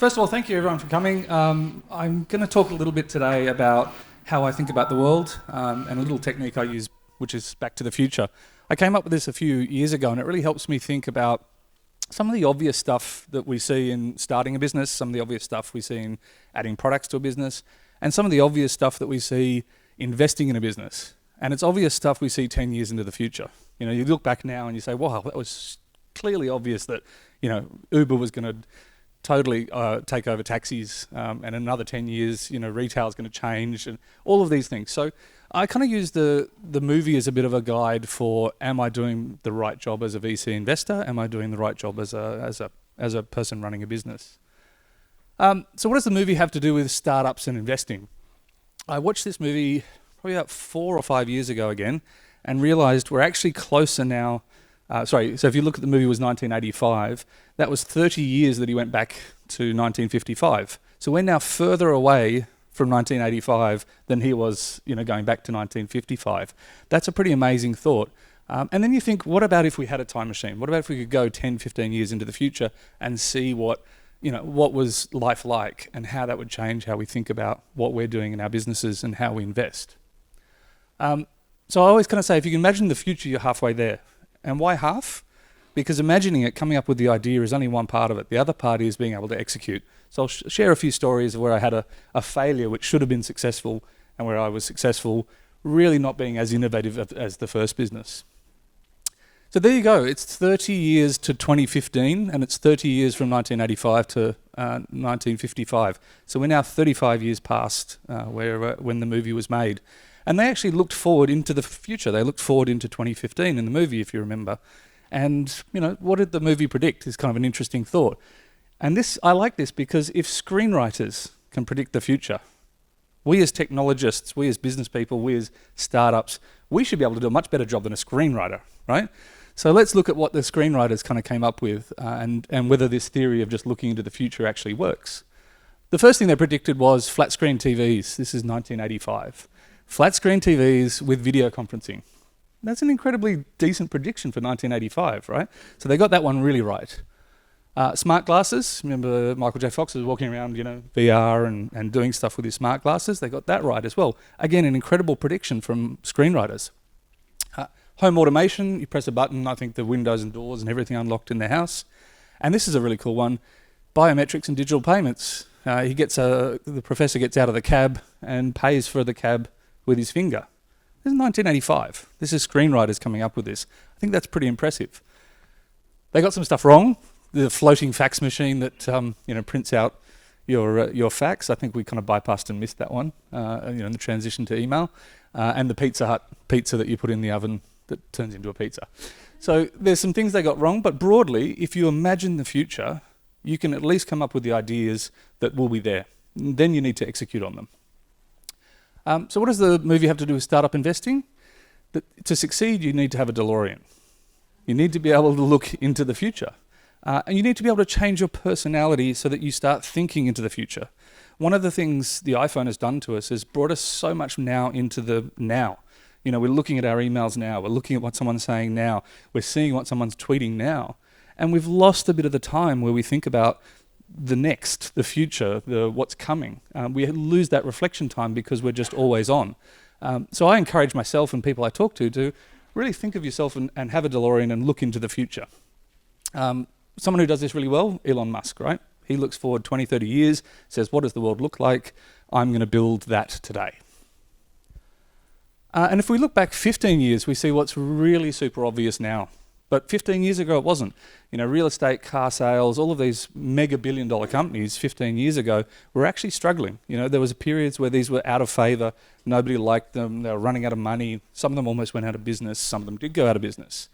First of all, thank you everyone for coming. I'm going to talk a little bit today about how I think about the world and a little technique I use, which is back to the future. I came up with this a few years ago, and it really helps me think about some of the obvious stuff that we see in starting a business, some of the obvious stuff we see in adding products to a business, and some of the obvious stuff that we see investing in a business. And it's obvious stuff we see 10 years into the future. You know, you look back now and you say, wow, that was clearly obvious that, you know, Uber was going to totally take over taxis, and in another 10 years, you know, retail is going to change, and all of these things. So I kind of use the movie as a bit of a guide for: am I doing the right job as a VC investor? Am I doing the right job as a person running a business? So what does the movie have to do with startups and investing? I watched this movie probably about 4 or 5 years ago again, and realised we're actually closer now. So if you look at the movie, it was 1985. That was 30 years that he went back to 1955. So we're now further away from 1985 than he was, you know, going back to 1955. That's a pretty amazing thought. And then you think, what about if we had a time machine? What about if we could go 10, 15 years into the future and see what was life like and how that would change how we think about what we're doing in our businesses and how we invest? So I always kind of say, if you can imagine the future, you're halfway there. And why half? Because imagining it, coming up with the idea is only one part of it. The other part is being able to execute. So I'll share a few stories of where I had a failure which should have been successful, and where I was successful, really not being as innovative as the first business. So there you go. It's 30 years to 2015, and it's 30 years from 1985 to 1955. So we're now 35 years past when the movie was made. And they actually looked forward into the future. They looked forward into 2015 in the movie, if you remember. And, you know, what did the movie predict is kind of an interesting thought. And I like this because if screenwriters can predict the future, we as technologists, we as business people, we as startups, we should be able to do a much better job than a screenwriter, right? So let's look at what the screenwriters kind of came up with and whether this theory of just looking into the future actually works. The first thing they predicted was flat screen TVs. This is 1985. Flat screen TVs with video conferencing. That's an incredibly decent prediction for 1985, right? So they got that one really right. Smart glasses. Remember Michael J. Fox was walking around, you know, VR and doing stuff with his smart glasses. They got that right as well. Again, an incredible prediction from screenwriters. Home automation. You press a button, I think the windows and doors and everything unlocked in the house. And this is a really cool one. Biometrics and digital payments. The professor gets out of the cab and pays for the cab with his finger. This is 1985. This is screenwriters coming up with this. I think that's pretty impressive. They got some stuff wrong. The floating fax machine that prints out your fax. I think we kind of bypassed and missed that one. In the transition to email, and the Pizza Hut pizza that you put in the oven that turns into a pizza. So there's some things they got wrong, but broadly, if you imagine the future, you can at least come up with the ideas that will be there. Then you need to execute on them. So what does the movie have to do with startup investing? To succeed, you need to have a DeLorean. You need to be able to look into the future. And you need to be able to change your personality so that you start thinking into the future. One of the things the iPhone has done to us is brought us so much now into the now. You know, we're looking at our emails now. We're looking at what someone's saying now. We're seeing what someone's tweeting now. And we've lost a bit of the time where we think about the next, the future, what's coming. We lose that reflection time because we're just always on. So I encourage myself and people I talk to really think of yourself and have a DeLorean and look into the future. Someone who does this really well, Elon Musk, right? He looks forward 20, 30 years, says, what does the world look like? I'm going to build that today. And if we look back 15 years, we see what's really super obvious now. But 15 years ago, it wasn't. You know, real estate, car sales, all of these mega billion-dollar companies 15 years ago were actually struggling. You know, there was periods where these were out of favor. Nobody liked them. They were running out of money. Some of them almost went out of business. Some of them did go out of business.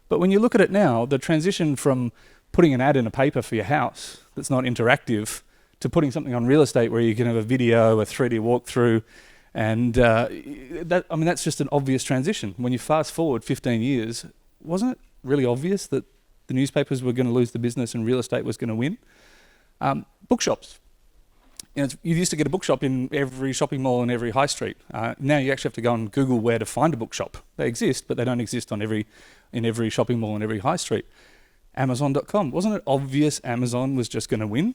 But when you look at it now, the transition from putting an ad in a paper for your house that's not interactive to putting something on real estate where you can have a video, a 3D walkthrough, and that's just an obvious transition. When you fast forward 15 years, wasn't it really obvious that the newspapers were going to lose the business and real estate was going to win? Bookshops. You know, you used to get a bookshop in every shopping mall and every high street. Now you actually have to go and Google where to find a bookshop. They exist, but they don't exist in every shopping mall and every high street. Amazon.com. Wasn't it obvious Amazon was just going to win?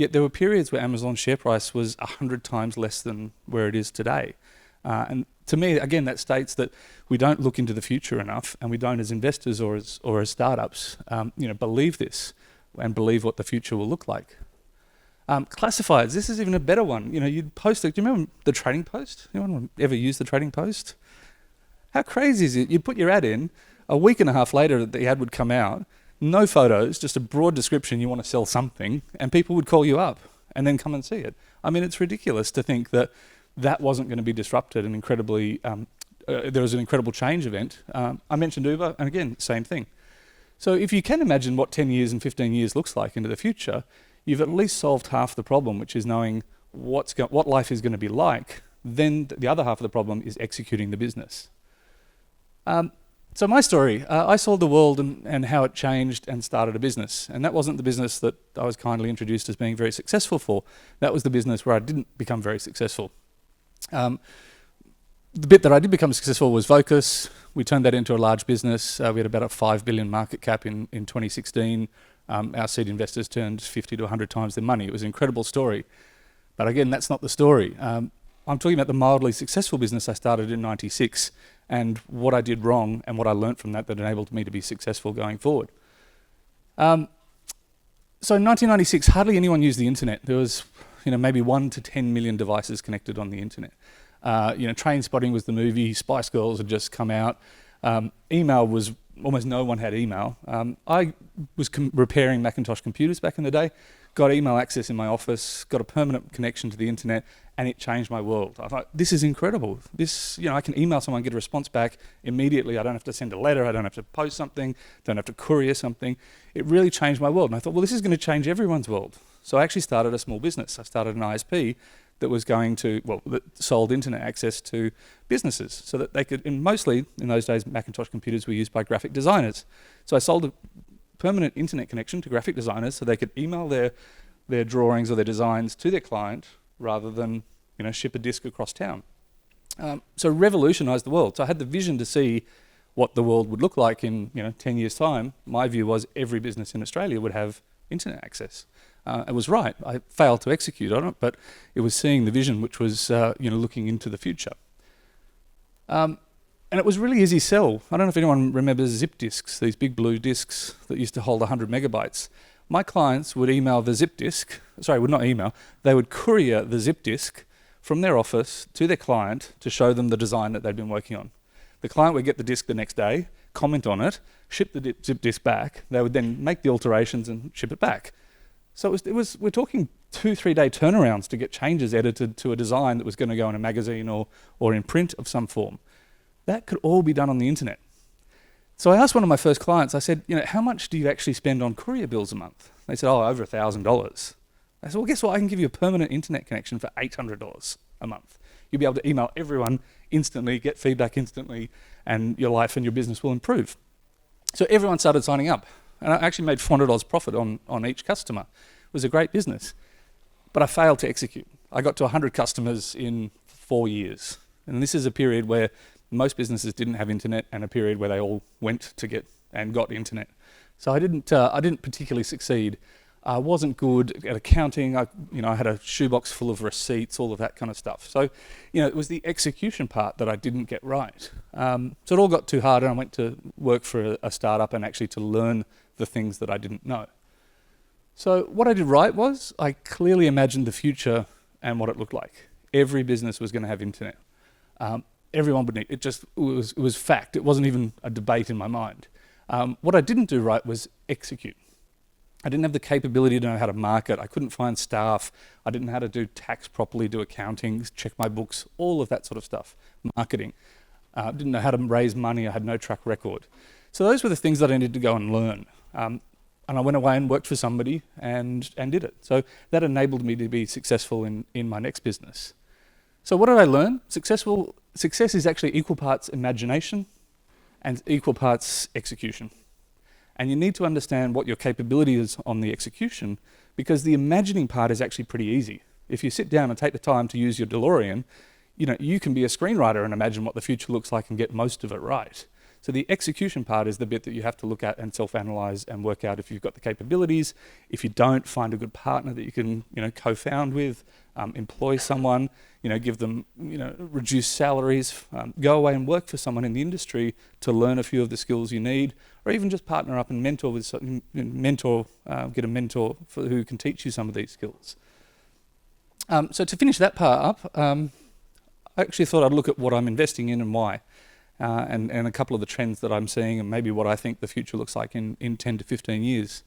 Yet there were periods where Amazon's share price was 100 times less than where it is today. And to me, again, that states that we don't look into the future enough, and we don't, as investors or as startups, believe this and believe what the future will look like. Classifieds, this is even a better one. You'd post it. Do you remember the Trading Post? Anyone ever use the Trading Post? How crazy is it? You'd put your ad in, a week and a half later the ad would come out, no photos, just a broad description, you want to sell something, and people would call you up and then come and see it. I mean, it's ridiculous to think that that wasn't going to be disrupted and incredibly, there was an incredible change event. I mentioned Uber, and again, same thing. So if you can imagine what 10 years and 15 years looks like into the future, you've at least solved half the problem, which is knowing what life is going to be like. Then the other half of the problem is executing the business. So my story, I saw the world and how it changed and started a business. And that wasn't the business that I was kindly introduced as being very successful for. That was the business where I didn't become very successful. The bit that I did become successful was Vocus. We turned that into a large business. We had about a 5 billion market cap in 2016. Our seed investors turned 50 to 100 times their money. It was an incredible story. But again, that's not the story. I'm talking about the mildly successful business I started in 96 and what I did wrong and what I learnt from that enabled me to be successful going forward. So in 1996, hardly anyone used the internet. There was maybe 1 to 10 million devices connected on the internet. Train Spotting was the movie, Spice Girls had just come out. Email was, almost no one had email. I was repairing Macintosh computers back in the day, got email access in my office, got a permanent connection to the internet, and it changed my world. I thought, this is incredible. I can email someone, get a response back immediately. I don't have to send a letter, I don't have to post something, don't have to courier something. It really changed my world. And I thought, well, this is going to change everyone's world. So I actually started a small business. I started an ISP that was that sold internet access to businesses so that they could, and mostly in those days, Macintosh computers were used by graphic designers. So I sold a permanent internet connection to graphic designers so they could email their drawings or their designs to their client rather than ship a disk across town. So revolutionized the world. So I had the vision to see what the world would look like in 10 years' time. My view was every business in Australia would have internet access. It was right. I failed to execute on it, but it was seeing the vision, which was looking into the future. And it was really easy sell. I don't know if anyone remembers zip disks, these big blue disks that used to hold 100 megabytes. My clients would email the zip disk, would not email, they would courier the zip disk from their office to their client to show them the design that they'd been working on. The client would get the disk the next day, comment on it, ship the zip disk back. They would then make the alterations and ship it back. So we're talking 2-3 day turnarounds to get changes edited to a design that was going to go in a magazine or in print of some form. That could all be done on the internet. So I asked one of my first clients, I said, how much do you actually spend on courier bills a month? They said, over $1,000. I said, well, guess what? I can give you a permanent internet connection for $800 a month. You'll be able to email everyone instantly, get feedback instantly, and your life and your business will improve. So everyone started signing up. And I actually made $400 profit on each customer. It was a great business. But I failed to execute. I got to 100 customers in 4 years. And this is a period where most businesses didn't have internet and a period where they all went to get and got internet. So I didn't particularly succeed. I wasn't good at accounting. I had a shoebox full of receipts, all of that kind of stuff. So, it was the execution part that I didn't get right. So it all got too hard, and I went to work for a startup and actually to learn the things that I didn't know. So what I did right was I clearly imagined the future and what it looked like. Every business was going to have internet. Everyone would need it. It was fact. It wasn't even a debate in my mind. What I didn't do right was execute. I didn't have the capability to know how to market. I couldn't find staff. I didn't know how to do tax properly, do accounting, check my books, all of that sort of stuff. Marketing. Didn't know how to raise money. I had no track record. So those were the things that I needed to go and learn. And I went away and worked for somebody and did it. So that enabled me to be successful in my next business. So what did I learn? Success is actually equal parts imagination and equal parts execution. And you need to understand what your capability is on the execution, because the imagining part is actually pretty easy. If you sit down and take the time to use your DeLorean, you can be a screenwriter and imagine what the future looks like and get most of it right. So the execution part is the bit that you have to look at and self-analyze and work out if you've got the capabilities. If you don't, find a good partner that you can, co-found with, employ someone, give them, reduced salaries, go away and work for someone in the industry to learn a few of the skills you need, or even just partner up and mentor with get a mentor who can teach you some of these skills. So to finish that part up, I actually thought I'd look at what I'm investing in and why, and a couple of the trends that I'm seeing and maybe what I think the future looks like in 10 to 15 years.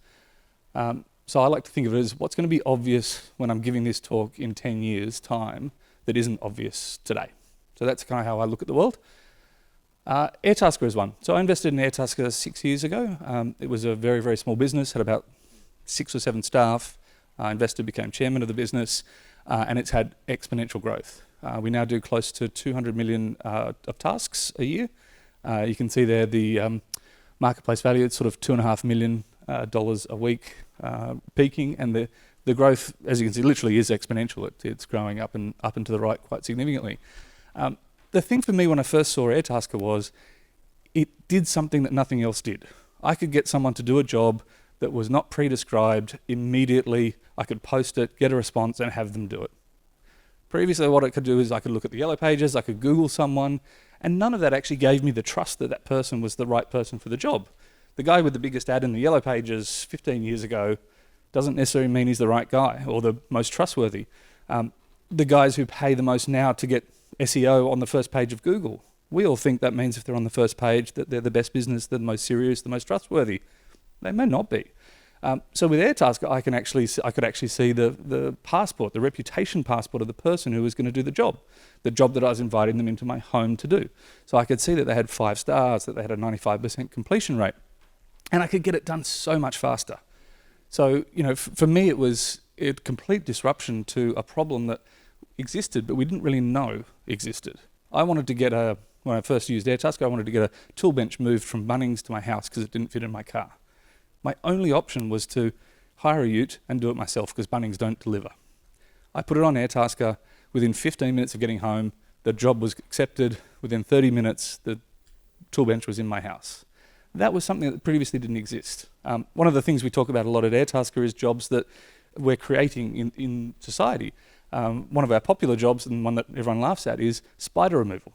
So I like to think of it as what's going to be obvious when I'm giving this talk in 10 years' time that isn't obvious today. So that's kind of how I look at the world. Airtasker is one. So I invested in Airtasker 6 years ago. It was a very, very small business, had about 6 or 7 staff. Investor became chairman of the business, and it's had exponential growth. We now do close to 200 million of tasks a year. You can see there the marketplace value, it's sort of $2.5 million a week, peaking, and the growth, as you can see, literally is exponential. It's growing up and to the right quite significantly. The thing for me when I first saw Airtasker was it did something that nothing else did. I could get someone to do a job that was not pre-described immediately. I could post it, get a response, and have them do it. Previously, what I could do is I could look at the yellow pages, I could Google someone, and none of that actually gave me the trust that that person was the right person for the job. The guy with the biggest ad in the yellow pages 15 years ago doesn't necessarily mean he's the right guy or the most trustworthy. The guys who pay the most now to get SEO on the first page of Google, we all think that means if they're on the first page that they're the best business, they're the most serious, the most trustworthy. They may not be. So with Airtasker, I could actually see the passport, the reputation passport of the person who was going to do the job that I was inviting them into my home to do. So I could see that they had 5 stars, that they had a 95% completion rate, and I could get it done so much faster. So, for me, it was a complete disruption to a problem that existed, but we didn't really know existed. When I first used Airtasker, I wanted to get a tool bench moved from Bunnings to my house because it didn't fit in my car. My only option was to hire a ute and do it myself because Bunnings don't deliver. I put it on Airtasker. Within 15 minutes of getting home, the job was accepted. Within 30 minutes, the tool bench was in my house. That was something that previously didn't exist. One of the things we talk about a lot at Airtasker is jobs that we're creating in society. One of our popular jobs, and one that everyone laughs at, is spider removal.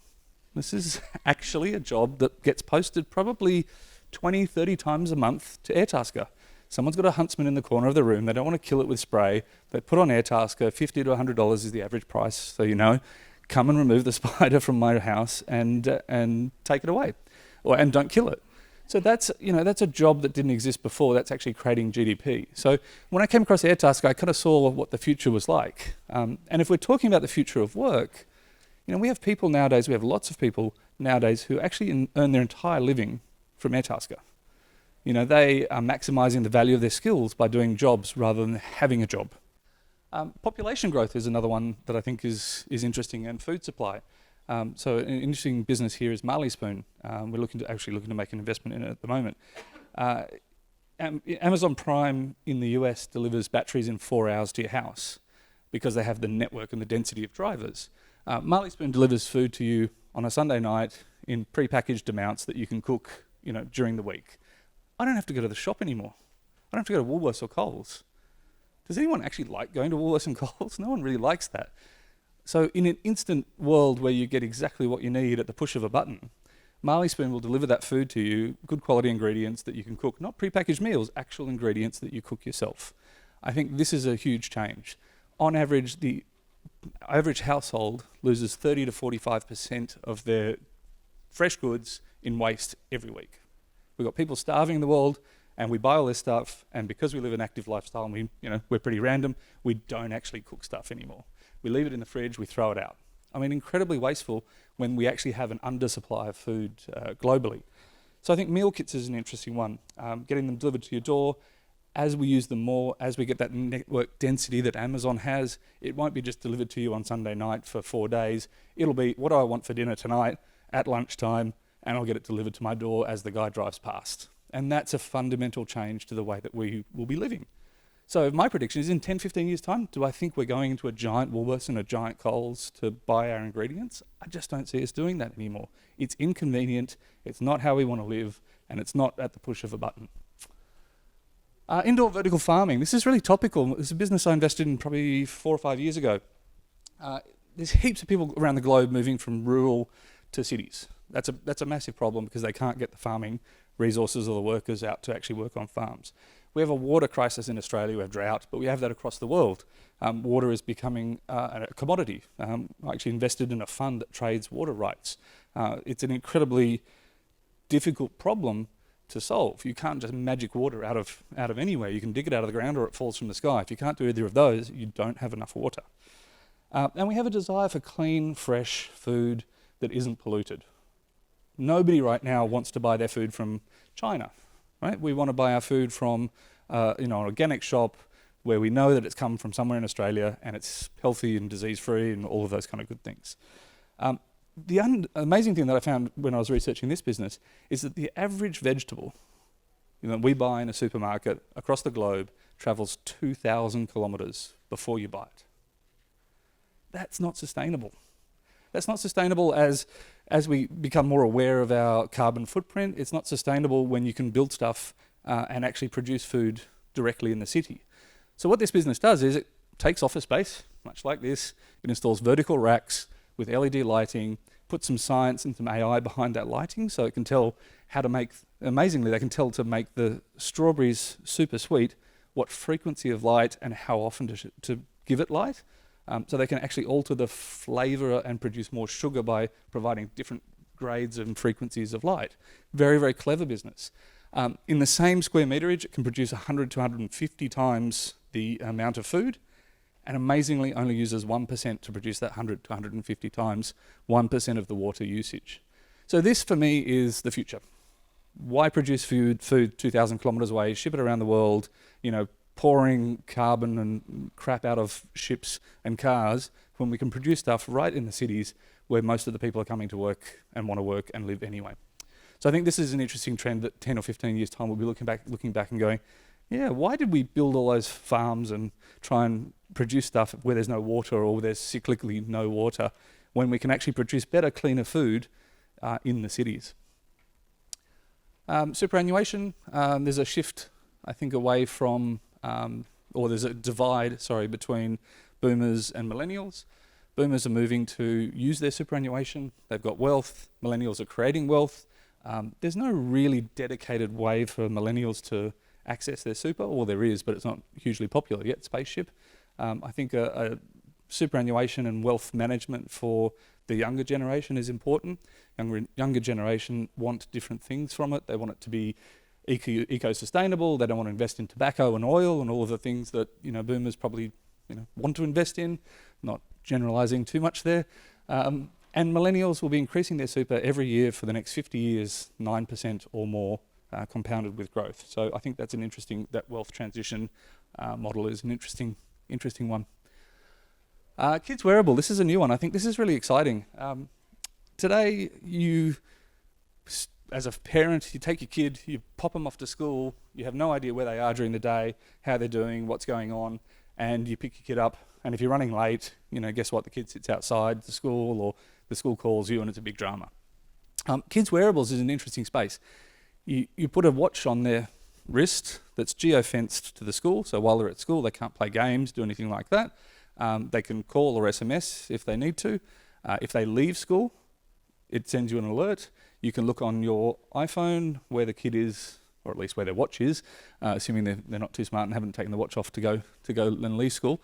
This is actually a job that gets posted probably 20, 30 times a month to Airtasker. Someone's got a huntsman in the corner of the room. They don't want to kill it with spray. They put on Airtasker. $50 to $100 is the average price. So, come and remove the spider from my house and take it away, and don't kill it. So that's a job that didn't exist before. That's actually creating GDP. So when I came across Airtasker, I kind of saw what the future was like. And if we're talking about the future of work, we have people nowadays. We have lots of people nowadays who actually earn their entire living from Airtasker. They are maximising the value of their skills by doing jobs rather than having a job. Population growth is another one that I think is interesting, and food supply. So an interesting business here is Marley Spoon. We're looking to make an investment in it at the moment. Amazon Prime in the US delivers batteries in 4 hours to your house because they have the network and the density of drivers. Marley Spoon delivers food to you on a Sunday night in pre-packaged amounts that you can cook during the week. I don't have to go to the shop anymore. I don't have to go to Woolworths or Coles. Does anyone actually like going to Woolworths and Coles? No one really likes that. So in an instant world where you get exactly what you need at the push of a button, Marley Spoon will deliver that food to you, good quality ingredients that you can cook, not pre-packaged meals, actual ingredients that you cook yourself. I think this is a huge change. On average, the average household loses 30 to 45% of their fresh goods in waste every week. We've got people starving in the world, and we buy all this stuff, and because we live an active lifestyle and we're pretty random, we don't actually cook stuff anymore. We leave it in the fridge, we throw it out. Incredibly wasteful when we actually have an undersupply of food globally. So I think meal kits is an interesting one. Getting them delivered to your door. As we use them more, as we get that network density that Amazon has, it won't be just delivered to you on Sunday night for 4 days. It'll be, what do I want for dinner tonight at lunchtime, and I'll get it delivered to my door as the guy drives past. And that's a fundamental change to the way that we will be living. So my prediction is in 10, 15 years' time, do I think we're going into a giant Woolworths and a giant Coles to buy our ingredients? I just don't see us doing that anymore. It's inconvenient, it's not how we want to live, and it's not at the push of a button. Indoor vertical farming. This is really topical. It's a business I invested in probably 4 or 5 years ago. There's heaps of people around the globe moving from rural to cities. That's a massive problem because they can't get the farming resources or the workers out to actually work on farms. We have a water crisis in Australia, we have drought, but we have that across the world. Water is becoming a commodity. I actually invested in a fund that trades water rights. It's an incredibly difficult problem to solve. You can't just magic water out of anywhere. You can dig it out of the ground or it falls from the sky. If you can't do either of those, you don't have enough water. And we have a desire for clean, fresh food that isn't polluted. Nobody right now wants to buy their food from China, right? We want to buy our food from an organic shop where we know that it's come from somewhere in Australia and it's healthy and disease-free and all of those kind of good things. The amazing thing that I found when I was researching this business is that the average vegetable we buy in a supermarket across the globe travels 2,000 kilometres before you buy it. That's not sustainable. That's not sustainable as we become more aware of our carbon footprint. It's not sustainable when you can build stuff and actually produce food directly in the city. So what this business does is it takes office space, much like this. It installs vertical racks with LED lighting, put some science and some AI behind that lighting so it can tell how to make, amazingly, they can tell to make the strawberries super sweet, what frequency of light and how often to give it light. So they can actually alter the flavour and produce more sugar by providing different grades and frequencies of light. Very, very clever business. In the same square meterage, it can produce 100 to 150 times the amount of food, and amazingly only uses 1% to produce that 100 to 150 times 1% of the water usage. So this, for me, is the future. Why produce food 2,000 kilometres away, ship it around the world, pouring carbon and crap out of ships and cars when we can produce stuff right in the cities where most of the people are coming to work and want to work and live anyway. So I think this is an interesting trend that 10 or 15 years' time we'll be looking back and going, yeah, why did we build all those farms and try and produce stuff where there's no water or where there's cyclically no water when we can actually produce better, cleaner food in the cities? Superannuation, there's a shift, I think, away from, or there's a divide, between boomers and millennials. Boomers are moving to use their superannuation. They've got wealth. Millennials are creating wealth. There's no really dedicated way for millennials to access their super, or there is, but it's not hugely popular yet, Spaceship. I think a superannuation and wealth management for the younger generation is important. Younger generation want different things from it. They want it to be eco-sustainable. They don't want to invest in tobacco and oil and all of the things that boomers probably want to invest in. Not generalising too much there. And millennials will be increasing their super every year for the next 50 years, 9% or more, compounded with growth. So I think that's an interesting, that wealth transition model is an interesting one. Kids wearable, this is a new one. I think this is really exciting. Today, as a parent, you take your kid, you pop them off to school, you have no idea where they are during the day, how they're doing, what's going on, and you pick your kid up, and if you're running late, guess what? The kid sits outside the school, or the school calls you, and it's a big drama. Kids wearables is an interesting space. You put a watch on their wrist that's geo-fenced to the school, so while they're at school, they can't play games, do anything like that. They can call or SMS if they need to. If they leave school, it sends you an alert. You can look on your iPhone where the kid is, or at least where their watch is, assuming they're not too smart and haven't taken the watch off to go and leave school.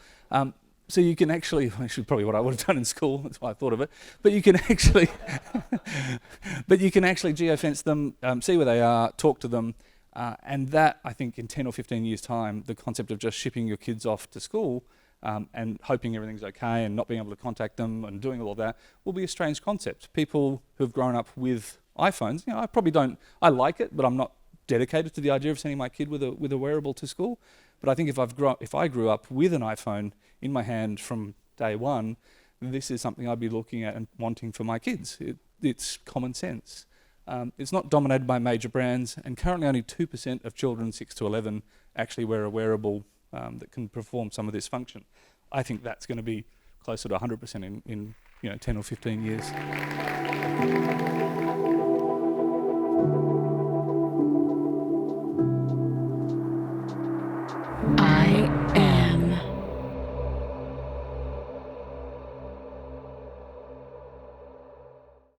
So you can actually, which is probably what I would have done in school, that's why I thought of it, but you can actually, geofence them, see where they are, talk to them, and that, I think, in 10 or 15 years' time, the concept of just shipping your kids off to school and hoping everything's okay and not being able to contact them and doing all of that will be a strange concept. People who've grown up with iPhones, I probably don't, I like it, but I'm not dedicated to the idea of sending my kid with a wearable to school. But I think if I grew up with an iPhone in my hand from day one, this is something I'd be looking at and wanting for my kids. It's common sense. It's not dominated by major brands, and currently only 2% of children 6 to 11 actually wear a wearable that can perform some of this function. I think that's going to be closer to 100% in 10 or 15 years. I